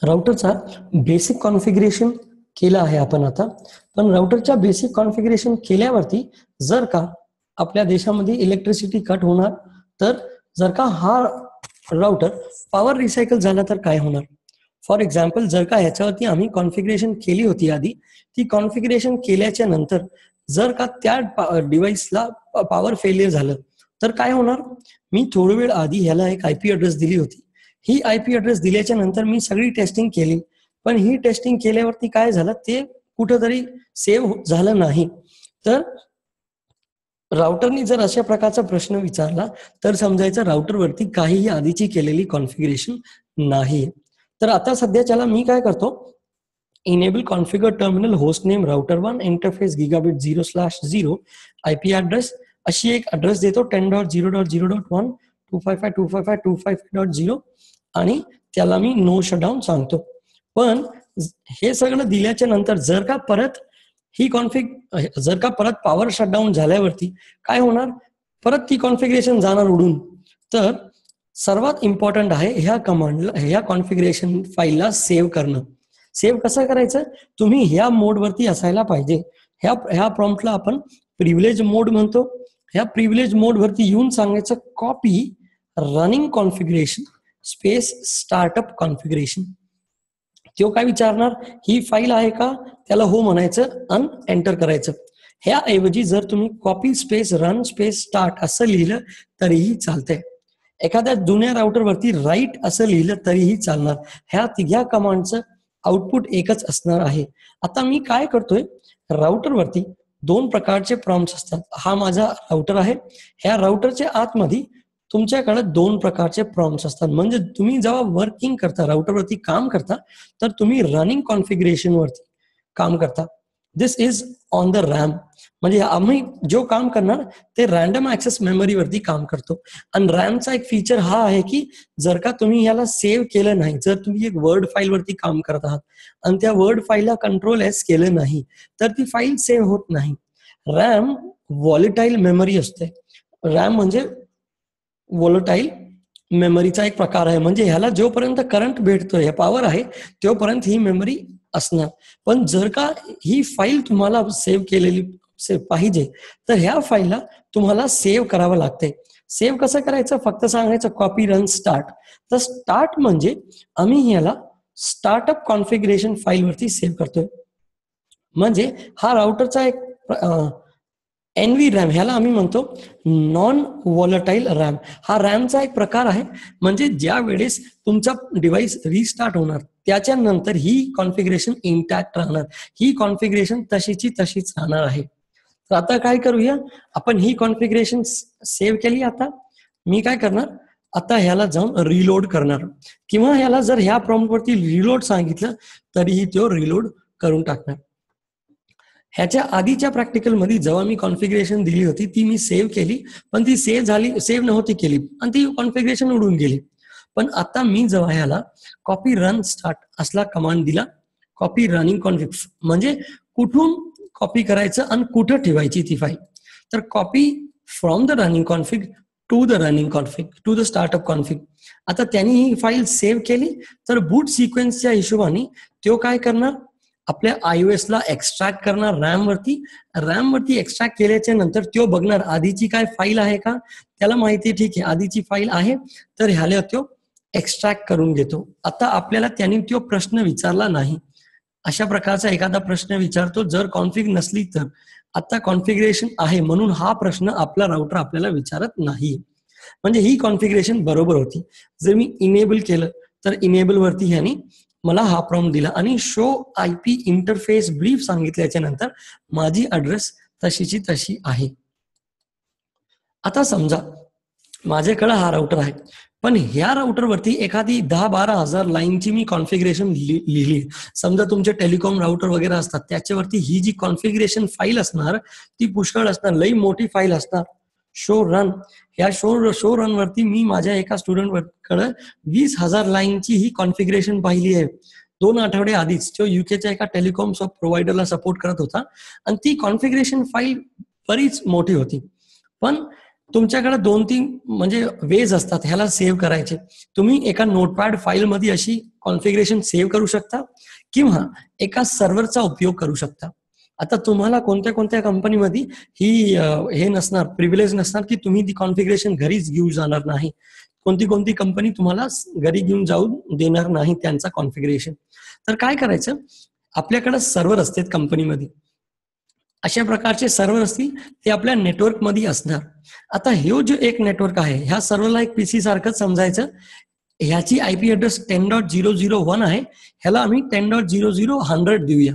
राउटरचा basic configuration केलं आहे आपण आता. पण राउटरच्या बेसिक कॉन्फिगरेशन केल्यावरती जर का आपल्या देशामध्ये इलेक्ट्रिसिटी कट होणार, तर जर का हा राउटर पॉवर रिसायकल झाला तर काय होणार. फॉर एक्झाम्पल, जर का ह्याच्यावरती आम्ही कॉन्फिगरेशन केली होती आधी, ती कॉन्फिगरेशन केल्याच्या नंतर जर का त्या डिव्हाइसला पॉवर फेलियर झालं तर काय होणार. मी थोडी वेळ आधी ह्याला एक आयपी ॲड्रेस दिली होती. ही आयपी ॲड्रेस दिल्याच्या नंतर मी सगळी टेस्टिंग केली, पण ही टेस्टिंग केल्यावरती काय झालं, ते कुठंतरी सेव्ह झालं नाही. तर राउटरनी जर अशा प्रकारचा प्रश्न विचारला तर समजायचं राउटरवरती काहीही आधीची केलेली कॉन्फिगरेशन नाही. तर आता सध्याच्याला मी काय करतो, enable configure terminal host name router 1 interface gigabit 0/0 IP address अशी एक ॲड्रेस देतो 10.0.0.1 255.255.255.0 आणि त्याला मी नो शटडाऊन सांगतो. पण हे सगळं दिल्याच्या नंतर जर का परत ही जर का परत पॉवर शटडाऊन झाल्यावरती काय होणार, परत ती कॉन्फिगरेशन जाणार उडून. तर सर्वात इम्पॉर्टंट आहे ह्या कमांडला, ह्या कॉन्फिगरेशन फाईलला सेव्ह करणं. सेव्ह कसं करायचं, तुम्ही ह्या मोडवरती असायला पाहिजे. ह्या प्रॉम्प्टला आपण प्रिव्हिलेज मोड म्हणतो. ह्या प्रिव्हिलेज मोडवरती येऊन सांगायचं copy running configuration space startup configuration. तो काय विचारणार, ही फाईल आहे का, त्याला हो म्हणायचं आणि एंटर करायचं. ह्याऐवजी जर तुम्ही copy space run space start असं लिहिलं तरीही चालतंय. एखाद्या जुन्या राउटरवरती राईट असं लिहिलं तरीही चालणार. ह्या तिघ्या कमांडचं आउटपुट एकच असणार आहे. आता मी काय करतोय, राउटरवरती दोन प्रकारचे प्रॉम्प्ट्स असतात. हा माझा राउटर आहे. ह्या राउटरच्या आतमध्ये तुमच्याकडे दोन प्रकारचे प्रॉम्प्ट्स असतात. म्हणजे तुम्ही जेव्हा वर्किंग करता, राउटरवरती काम करता, तर तुम्ही रनिंग कॉन्फिगरेशन वरती काम करता. दिस इज ऑन द रॅम. म्हणजे आम्ही जो काम करणार ते रॅन्डम ऍक्सेस मेमरीवरती काम करतो. आणि रॅमचा एक फीचर हा आहे की जर का तुम्ही याला सेव्ह केलं नाही, जर तुम्ही एक वर्ड फाईल वरती काम करत आहात आणि त्या वर्ड फाईलला कंट्रोल एस केलं नाही तर ती फाईल सेव्ह होत नाही. रॅम व्हॉलेटाईल मेमरी असते. रॅम म्हणजे व्हॉलेटाईल मेमरीचा एक प्रकार आहे. म्हणजे ह्याला जोपर्यंत करंट भेटतोय, पॉवर आहे, तोपर्यंत ही मेमरी असणार. पण जर का ही फाईल तुम्हाला सेव्ह केलेली पाहिजे तर ह्या फाईलला तुम्हाला सेव्ह करावं लागते. सेव्ह कसं करायचं, फक्त सांगायचं कॉपी रन स्टार्ट. तर स्टार्ट म्हणजे आम्ही ह्याला स्टार्टअप कॉन्फिगरेशन फाईल वरती सेव्ह करतोय. म्हणजे हा राउटरचा एक एनव्ही रॅम, ह्याला आम्ही म्हणतो नॉन व्हॉलेटाईल रॅम. हा रॅमचा एक प्रकार आहे. म्हणजे ज्या वेळेस तुमचा डिव्हाइस रिस्टार्ट होणार त्याच्यानंतर ही कॉन्फिगरेशन इंटॅक्ट राहणार. ही कॉन्फिगरेशन तशीची तशीच राहणार आहे. तर आता काय करूया, आपण ही कॉन्फिगरेशन सेव्ह केली. आता मी काय करणार, आता ह्याला जाऊन रिलोड करणार, किंवा ह्याला जर ह्या प्रॉम्प्टवरती रिलोड सांगितलं तरीही तो रिलोड करून टाकणार. ह्याच्या आधीच्या प्रॅक्टिकलमध्ये जेव्हा मी कॉन्फिगरेशन दिली होती ती मी सेव्ह केली, पण ती सेव्ह नव्हती केली आणि ती कॉन्फिगरेशन उडून गेली. पण आता मी जेव्हा ह्याला कॉपी रन स्टार्ट असला कमांड दिला, कॉपी रनिंग कॉन्फिग म्हणजे कुठून कॉपी करायचं आणि कुठं ठेवायची ती फाईल. तर copy from the running config to the running config to the startup config. आता त्यांनी ही फाईल सेव्ह केली तर बूट सिक्वेन्सच्या हिशोबाने तो काय करणार, आपल्या iOS ला एक्स्ट्रॅक्ट करणार रॅम वरती एक्स्ट्रॅक्ट केल्याच्या नंतर तो बघणार आधीची काय फाईल आहे का. त्याला माहिती ठीक आहे आधीची फाईल आहे, तर ह्याला तो एक्स्ट्रॅक्ट करून घेतो. आता आपल्याला त्यांनी तो प्रश्न विचारला नाही. अशा प्रकारचा एखादा प्रश्न विचारतो जर कॉन्फिग नसली तर. आता कॉन्फिगरेशन आहे म्हणून हा प्रश्न आपला राउटर आपल्याला विचारत नाही. म्हणजे ही कॉन्फिगरेशन बरोबर होती. जर मी इनेबल केलं तर इनेबल वरती ह्यानी मला हा प्रॉम्प्ट दिला आणि शो आयपी इंटरफेस ब्रीफ सांगितल्याच्या नंतर माझी ॲड्रेस तशीची तशी आहे. आता समजा माझ्याकडे हा राउटर आहे, पण ह्या राउटरवरती एखादी 10-12 हजार लाईनची मी कॉन्फिगरेशन लिहिली. समजा तुमचे टेलिकॉम राउटर वगैरे असतात त्याच्यावरती ही जी कॉन्फिगरेशन फाईल असणार ती पुष्कळ असणार, लई मोठी फाईल असणार. शो रन, ह्या शो रन वरती मी माझ्या एका स्टुडंटकडे 20,000 लाईनची ही कॉन्फिगरेशन पाहिली आहे 2 आठवडे आधीच. तो युकेच्या एका टेलिकॉम प्रोव्हायडरला सपोर्ट करत होता आणि ती कॉन्फिगरेशन फाईल बरीच मोठी होती. पण तुमच्याकडे 2-3 म्हणजे वेज असतात ह्याला सेव्ह करायचे. तुम्ही एका नोटपॅड फाईल मध्ये अशी कॉन्फिगरेशन सेव्ह करू शकता किंवा एका सर्व्हरचा उपयोग करू शकता. आता तुम्हाला कोणत्या कोणत्या कंपनीमध्ये ही हे नसणार, प्रिव्हिलेज नसणार की तुम्ही ती कॉन्फिगरेशन घरीच घेऊन जाणार नाही. कोणती कोणती कंपनी तुम्हाला घरी घेऊन जाऊन देणार नाही त्यांचा कॉन्फिगरेशन. तर काय करायचं, आपल्याकडे सर्व्हर असतात कंपनीमध्ये, अशा प्रकारचे सर्व्हर असतील ते आपल्या नेटवर्कमध्ये असणार. आता हे जो एक नेटवर्क आहे ह्या सर्व्हरला एक पीसी सारखंच समजायचं. ह्याची आयपी ऍड्रेस 10.001 आहे, ह्याला आम्ही 10.00100 देऊया.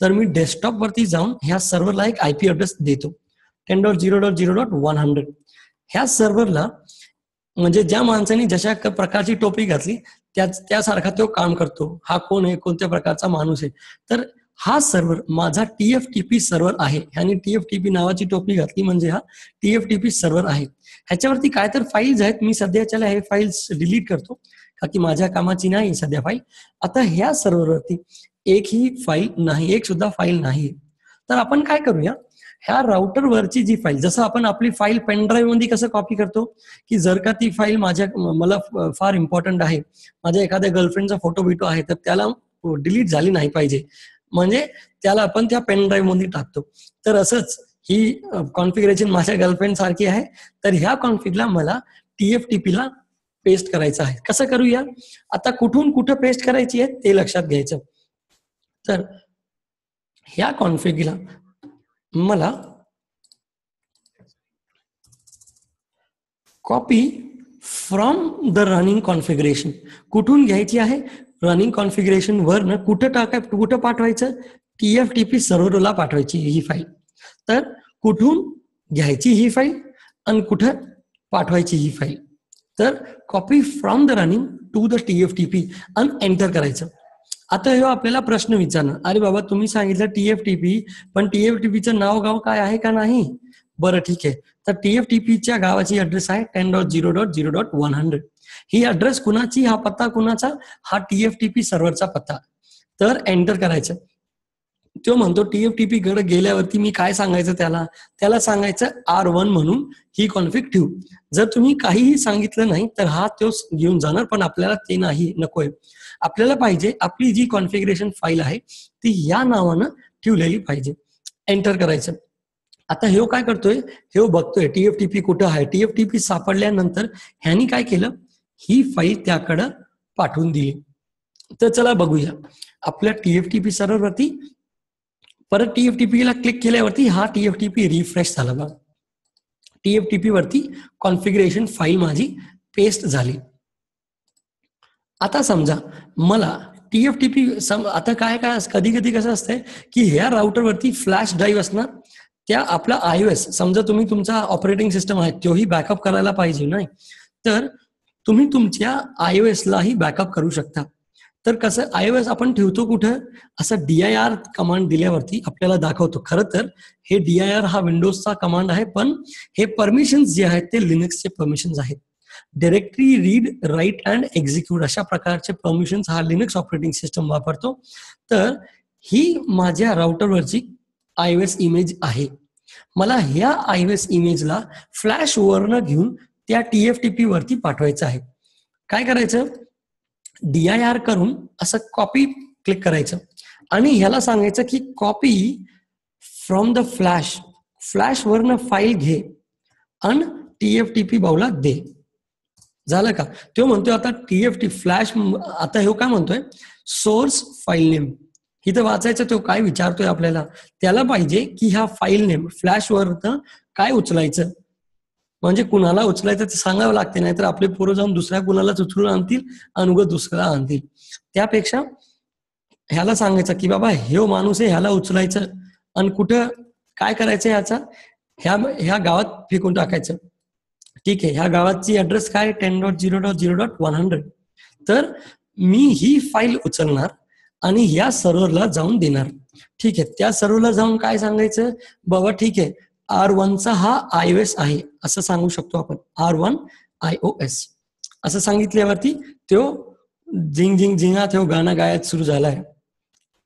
तर मी डेस्कटॉप वरती जाऊन ह्या सर्व्हरला एक आयपी ऍड्रेस देतो 10.0.0.100. ह्या सर्व्हरला म्हणजे ज्या माणसाने जशा प्रकारची टोपी घातली त्यासारखा तो काम करतो. हा कोण आहे, कोणत्या प्रकारचा माणूस आहे. तर हा सर्व्हर माझा TFTP सर्व्हर आहे. ह्याने TFTP नावाची टोपी घातली म्हणजे हा TFTP सर्व्हर आहे. ह्याच्यावरती काय तर फाईल्स आहेत. मी सध्याच्याला हे फाईल्स डिलीट करतो का की माझ्या कामाची नाही सध्या फाईल. आता ह्या सर्व्हरवरती एकही फाईल नाही, एक सुद्धा फाईल नाही. तर आपण काय करूया, ह्या राउटरवरची जी फाईल, जसं आपण आपली फाईल पेन ड्राईव्ह मध्ये कसं कॉपी करतो की जर का ती फाईल मला फार इम्पॉर्टंट आहे, माझ्या एखाद्या गर्लफ्रेंडचा फोटो बिटो आहे तर त्याला डिलीट झाली नाही पाहिजे, म्हणजे त्याला आपण त्या पेन ड्राईव्ह मध्ये टाकतो. तर असंच ही कॉन्फिगरेशन माझ्या गर्लफ्रेंड सारखी आहे. तर ह्या कॉन्फिगला मला TFTP ला पेस्ट करायचं आहे. कसं करूया, आता कुठून कुठं पेस्ट करायची आहे ते लक्षात घ्यायचं. तर ह्या कॉन्फिगला मला copy from the running configuration कुठून घ्यायची आहे, रनिंग कॉन्फिगरेशन वर ना कुठं पाठवायचं, TFTP सर्व्हरला पाठवायची ही फाईल. तर कुठून घ्यायची ही फाईल आणि कुठं पाठवायची ही फाईल. तर copy from the running to the TFTP आणि एंटर करायचं. आता हे आपल्याला प्रश्न विचारणार, अरे बाबा तुम्ही सांगितलं TFTP, पण TFTPचं नाव काय आहे का नाही. बरं ठीक आहे, तर TFTPच्या गावाची ऍड्रेस आहे 10.0.0.100. ही ऍड्रेस कुणाची, हा पत्ता कुणाचा, हा TFTP सर्व्हरचा पत्ता. तर एंटर करायचं. तो म्हणतो TFTP कडे गेल्यावरती मी काय सांगायचं, त्याला सांगायचं R1 म्हणून ही कॉन्फिग ठेवू. जर तुम्ही काहीही सांगितलं नाही तर हा तोच घेऊन जाणार, पण आपल्याला ते नाही, नकोय. आपल्याला पाहिजे आपली जी कॉन्फिगरेशन फाईल आहे ती या नावानं ठेवलेली पाहिजे. एंटर करायचं. आता हे काय करतोय, हे बघतोय TFTP कुठं आहे. TFTP सापडल्यानंतर ह्यानी काय केलं, ही फाईल त्याकडं पाठवून दिली. तर चला बघूया आपल्या TFTP सर्व्हरवरती. परत TFTP ला क्लिक केल्यावरती हा TFTP रिफ्रेश झाला बघा. TFTP वरती कॉन्फिगरेशन फाईल माझी पेस्ट झाली. आता समजा मला TFTP आता काय कधी कधी कसं असतंय की ह्या राउटरवरती फ्लॅश ड्राईव्ह असणार, त्या आपला iOS, समजा तुम्ही तुमचा ऑपरेटिंग सिस्टम आहे तोही बॅकअप करायला पाहिजे नाही, तर तुम्ही तुमच्या iOS लाही बॅकअप करू शकता. तर कसं iOS आपण ठेवतो कुठं, असं dir कमांड दिल्यावरती आपल्याला दाखवतो. खरं तर हे dir हा विंडोजचा कमांड आहे, पण हे परमिशन्स जे आहेत ते लिनक्सचे परमिशन्स आहेत. Directly read, write and execute अशा प्रकारचे परमिशन्स हा लिनक्स ऑपरेटिंग सिस्टम वापरतो. तर ही माझ्या राउटरवरची iOS इमेज आहे. मला ह्या iOS इमेजला फ्लॅश वरनं घेऊन त्या TFTP वरती पाठवायचं आहे. काय करायचं, dir करून असं कॉपी क्लिक करायचं आणि ह्याला सांगायचं की कॉपी फ्रॉम द फ्लॅश वरनं फाईल घे आणि TFTP बाऊला दे. झालं का. तो म्हणतोय आता TFT फ्लॅश, आता हे काय म्हणतोय, सोर्स फाईल नेम. इथं वाचायचं, तो काय विचारतोय आपल्याला, त्याला पाहिजे की ह्या फाईल नेम फ्लॅश वर काय उचलायचं, म्हणजे कुणाला उचलायचं ते सांगावं लागते, नाहीतर आपले पोरं जाऊन दुसऱ्या कुणालाच उचलून आणतील आणि उगाच दुसऱ्याला आणतील. त्यापेक्षा ह्याला सांगायचं की बाबा हे माणूस आहे, ह्याला उचलायचं आणि कुठं काय करायचं, ह्याचा ह्या गावात फेकून टाकायचं. ठीक आहे, ह्या गावाची ऍड्रेस काय 10.0.0.100. तर मी ही फाईल उचलणार आणि या सर्व्हरला जाऊन देणार. ठीक आहे, त्या सर्व्हरला जाऊन काय सांगायचं, बाबा ठीक आहे R1चा हा iOS आहे असं सांगू शकतो आपण, R1 iOS असं सांगितल्यावरती तो झिंगा तो गाणं गायत सुरू झालाय.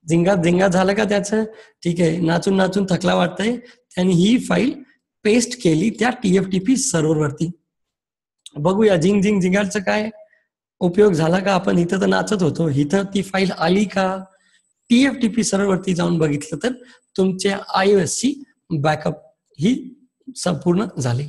झिंगा झालं का त्याचं, ठीक आहे, नाचून नाचून थकला वाटतंय. त्यांनी ही फाईल पेस्ट केली त्या TFTP सर्व्हरवरती. बघूया झिंगाचं काय. उपयोग झाला का? आपण इथं तर नाचत होतो, इथं ती फाईल आली का? TFTP सर्व्हरवरती जाऊन बघितलं तर तुमच्या iOS ची बॅकअप ही संपूर्ण झाली.